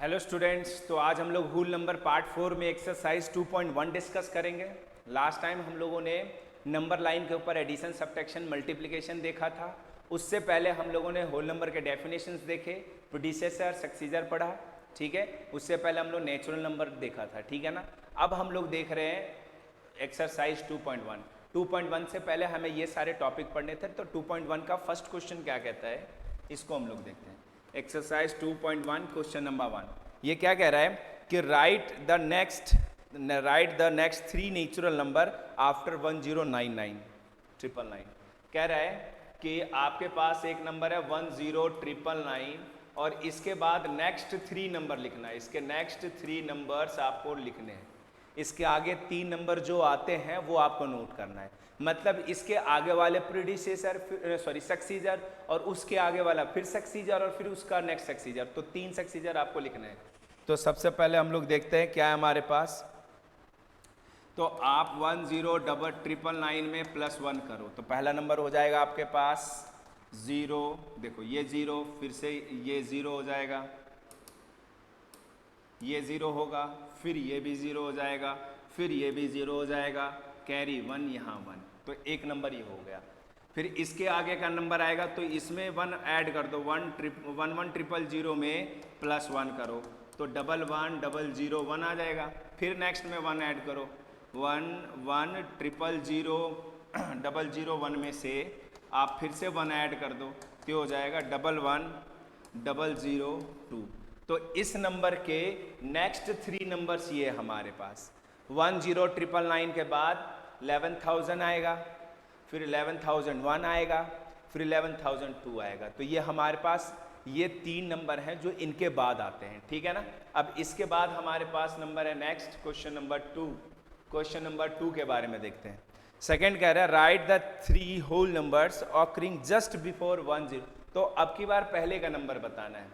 Hello students, तो आज हम लोग होल नंबर पार्ट 4 में एक्सरसाइज 2.1 डिस्कस करेंगे। लास्ट टाइम हम लोगों ने नंबर लाइन के ऊपर एडिशन, सब्ट्रैक्शन, मल्टीप्लिकेशन देखा था। उससे पहले हम लोगों ने होल नंबर के डेफिनेशंस देखे, प्रीडिसेसर, सक्सीजर पढ़ा, ठीक है। उससे पहले हम लोग नेचुरल नंबर देखा था, ठीक है ना। अब हम लोग देख रहे हैं एक्सरसाइज 2.1। 2.1 से पहले हमें ये सारे टॉपिक पढ़ने थे, तो 2.1 का फर्स्ट क्वेश्चन क्या कहता है इसको हम लोग देखते हैं। एक्सरसाइज 2.1 क्वेश्चन नंबर 1 ये क्या कह रहा है कि right the next 3 natural number after 1099 कह रहा है कि आपके पास एक नंबर है 10999 और इसके बाद नेक्स्ट 3 नंबर लिखना है। इसके नेक्स्ट 3 नंबर्स आपको लिखने हैं। इसके आगे 3 नंबर जो आते हैं वो आपको नोट करना है। मतलब इसके आगे वाले प्रीडिसेसर, सक्सीजर, और उसके आगे वाला फिर सक्सीजर, और फिर उसका नेक्स्ट सक्सीजर। तो 3 सक्सीजर आपको लिखना है। तो सबसे पहले हम लोग देखते हैं क्या है हमारे पास। तो आप 10999 में +1 करो तो पहला नंबर हो जाएगा आपके पास 0। देखो ये 0, फिर से ये 0 हो जाएगा, ये 0 होगा, फिर ये भी 0 हो जाएगा, फिर ये भी 0 हो जाएगा, कैरी 1, यहाँ 1। तो एक नंबर ये हो गया। फिर इसके आगे का नंबर आएगा तो इसमें 1 ऐड कर दो, 11000 में +1 करो तो 11001 आ जाएगा। फिर नेक्स्ट में 1 ऐड करो, 1100001 में से आप फिर से 1 ऐड कर दो तो हो जाएगा 11002। तो इस नंबर के नेक्स्ट 3 नंबर्स ये हमारे पास 10999 के बाद 11000 आएगा, फिर 11001 आएगा, फिर 11002 आएगा। तो ये हमारे पास ये 3 नंबर हैं जो इनके बाद आते हैं, ठीक है ना। अब इसके बाद हमारे पास नंबर है next question number 2। Question number 2 के बारे में देखते हैं। सेकंड कह रहा है right the 3 whole numbers occurring just before 10। तो अब की बार पहले का नंबर बताना है।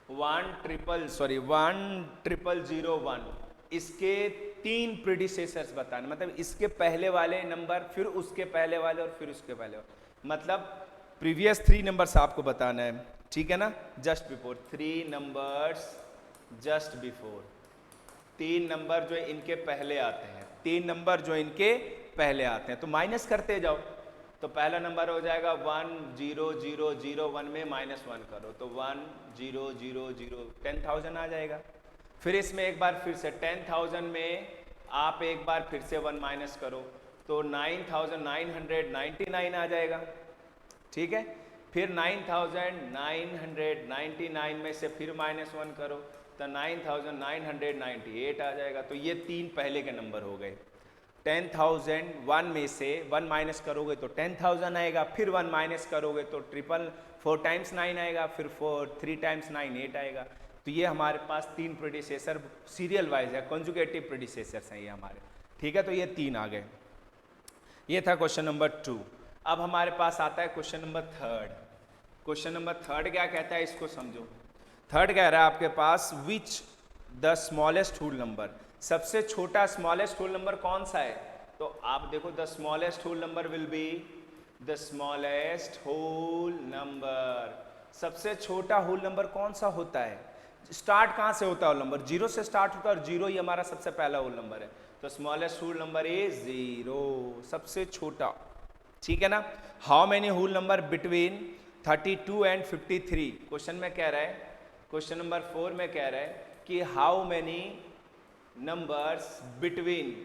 10001, इसके 3 प्रीडिसेसर्स बताने, मतलब इसके पहले वाले नंबर, फिर उसके पहले वाले, और फिर उसके पहले वाले। मतलब प्रीवियस 3 नंबर्स आपको बताना है, ठीक है ना। Just before 3 numbers, just before 3 number जो इनके पहले आते हैं, 3 नंबर जो इनके पहले आते हैं। तो माइनस करते जाओ। तो पहला नंबर हो जाएगा 10001 में -1 करो तो 1000, 10000 आ जाएगा। फिर इसमें एक बार फिर से 10000 में आप एक बार फिर से 1 माइनस करो तो 9999 आ जाएगा, ठीक है। फिर 9999 में से फिर -1 करो तो 9998 आ जाएगा। तो ये 3 पहले के नंबर हो गए। 10001 में से 1 माइनस करोगे तो 10000 आएगा, फिर 1 माइनस करोगे तो 4 टाइम्स 9 आएगा, फिर 3 टाइम्स 9 8 आएगा। तो ये हमारे पास 3 प्रीडिसेसर सीरियल वाइज है, कंजुगेटिव प्रीडिसेसर्स हैं ये हमारे, ठीक है। तो ये 3 आ गए। ये था क्वेश्चन नंबर 2। अब हमारे पास आता है क्वेश्चन नंबर 3। क्वेश्चन नंबर 3 क्या कहता है इसको समझो। 3 कह रहा है आपके पास which the smallest whole number, सबसे छोटा स्मॉलेस्ट होल नंबर कौन सा है। तो आप देखो the smallest whole number will be the smallest whole number. सबसे छोटा होल नंबर कौन सा होता है, स्टार्ट कहाँ से होता है होल नंबर, 0 से स्टार्ट होता है, और 0 ही हमारा सबसे पहला होल नंबर है। तो स्मॉलेस्ट होल नंबर इज 0, सबसे छोटा, ठीक है ना। How many whole number between 32 and 53। Question में कह रहा है, क्वेश्चन नंबर 4 में कह रहा है कि how many numbers between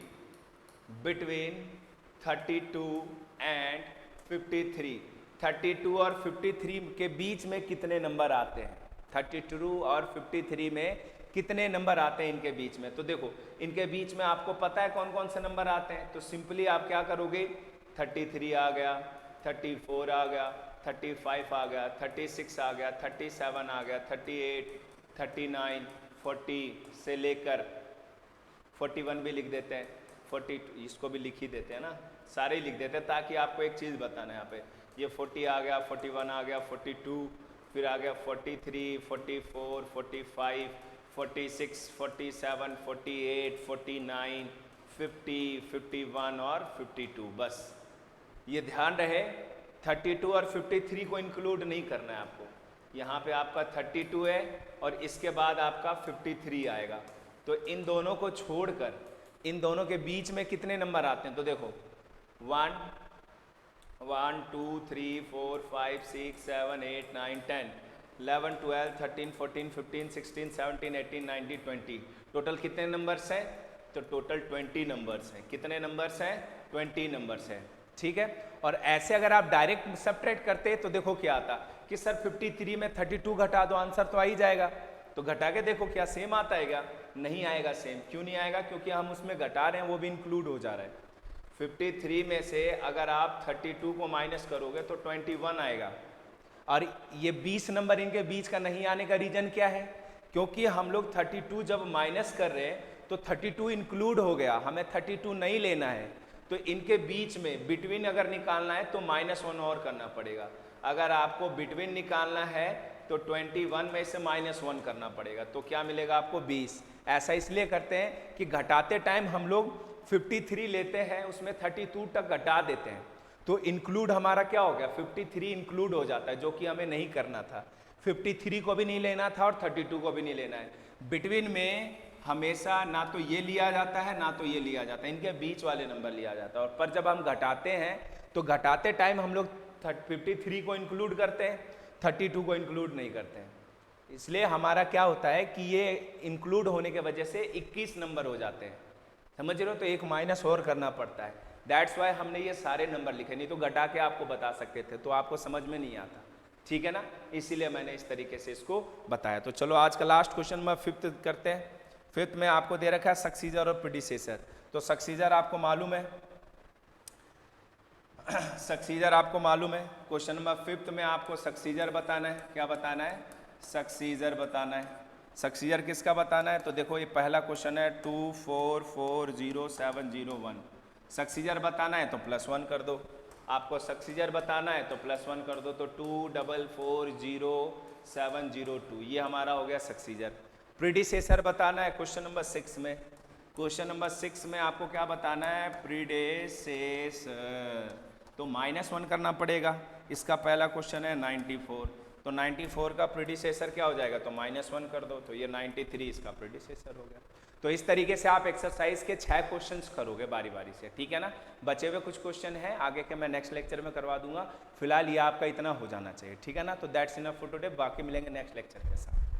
32 and 53। 32 और 53 के बीच में कितने नंबर आते हैं, 32 और 53 में कितने नंबर आते हैं इनके बीच में। तो देखो इनके बीच में आपको पता है कौन कौन से नंबर आते हैं। तो सिंपली आप क्या करोगे, 33 आ गया, 34 आ गया, 35 आ गया, 36 आ गया, 37 आ गया, 38, 39, 40 से लेकर 41 भी लिख देते हैं, 42 इसको भी लिख ही देते हैं ना, सारे ही लिख देते हैं ताकि आपको एक चीज़ बताना है यहाँ पे। ये 40 आ गया, 41 आ गया, 42, फिर आ गया 43, 44, 45, 46, 47, 48, 49, 50, 51 और 52। बस ये ध्यान रहे 32 और 53 को इंक्लूड नहीं करना है आपको। यहाँ पे आपका 32 है और इसके बाद आपका 53 आएगा। तो इन दोनों को छोड़कर इन दोनों के बीच में कितने नंबर आते हैं, तो देखो 1 2 3 4 5 6 7 8 9 10 11 12 13 14 15 16 17 18 19 20। टोटल कितने नंबर्स हैं, तो टोटल 20 नंबर्स हैं। कितने नंबर्स हैं, 20 नंबर्स हैं, ठीक है। और ऐसे अगर आप डायरेक्ट सबट्रैक्ट करते तो देखो क्या आता कि सर 53 में 32 घटा दो, आंसर तो आ ही जाएगा। तो घटा के देखो क्या सेम आता है क्या, नहीं आएगा सेम। क्यों नहीं आएगा, क्योंकि हम उसमें घटा रहे हैं, वो भी इंक्लूड हो जा रहा है। 53 में से अगर आप 32 को माइनस करोगे तो 21 आएगा। और ये 20 नंबर इनके बीच का नहीं आने का रीजन क्या है, क्योंकि हम लोग 32 जब माइनस कर रहे हैं तो 32 इंक्लूड हो गया, हमें 32 नहीं लेना है। तो इनके बीच में बिटवीन अगर निकालना है तो -1 और करना पड़ेगा। अगर आपको बिटवीन निकालना है तो 21 में से -1 करना पड़ेगा, तो क्या मिलेगा आपको 20। ऐसा इसलिए करते हैं कि घटाते टाइम हम लोग 53 लेते हैं, उसमें 32 तक घटा देते हैं, तो इंक्लूड हमारा क्या हो गया, 53 इंक्लूड हो जाता है, जो कि हमें नहीं करना था। 53 को भी नहीं लेना था और 32 को भी नहीं लेना है। बिटवीन में हमेशा ना तो ये लिया जाता है ना तो ये लिया जाता है, इनके बीच वाले नंबर लिया जाता है। और पर जब हम घटाते हैं तो घटाते टाइम हम लोग 53 को इंक्लूड करते हैं, 32 को इंक्लूड नहीं करते हैं। इसलिए हमारा क्या होता है कि ये इंक्लूड होने के वजह से 21 नंबर हो जाते हैं, समझ रहे हो। तो एक माइनस और करना पड़ता है, दैट्स वाई हमने ये सारे नंबर लिखे, नहीं तो घटा के आपको बता सकते थे तो आपको समझ में नहीं आता, ठीक है ना। इसीलिए मैंने इस तरीके से इसको बताया। तो चलो आज का लास्ट क्वेश्चन में 5th करते हैं। 5th में आपको दे रखा है सक्सीजर और प्रीडिसेसर। तो सक्सीजर आपको मालूम है, सक्सीजर आपको मालूम है। क्वेश्चन नंबर 5th में आपको सक्सीजर बताना है। क्या बताना है, सक्सीजर बताना है। सक्सीजर किसका बताना है, तो देखो ये पहला क्वेश्चन है 2440701। सक्सीजर बताना है तो +1 कर दो, आपको सक्सीजर बताना है तो +1 कर दो, तो 2440702 ये हमारा हो गया सक्सीजर। प्रीडिसेसर बताना है क्वेश्चन नंबर 6 में। क्वेश्चन नंबर 6 में आपको क्या बताना है, प्रीडिसेसर, तो -1 करना पड़ेगा। इसका पहला क्वेश्चन है 94, तो 94 का प्रीडिसेसर क्या हो जाएगा, तो -1 कर दो, तो ये 93 इसका प्रीडिसेसर हो गया। तो इस तरीके से आप एक्सरसाइज के 6 क्वेश्चंस करोगे बारी बारी से, ठीक है ना। बचे हुए कुछ क्वेश्चन हैं आगे के मैं नेक्स्ट लेक्चर में करवा दूंगा, फिलहाल ये आपका इतना हो जाना चाहिए, ठीक है ना। तो दैट्स इनफ फॉर टुडे, बाकी मिलेंगे नेक्स्ट लेक्चर के साथ।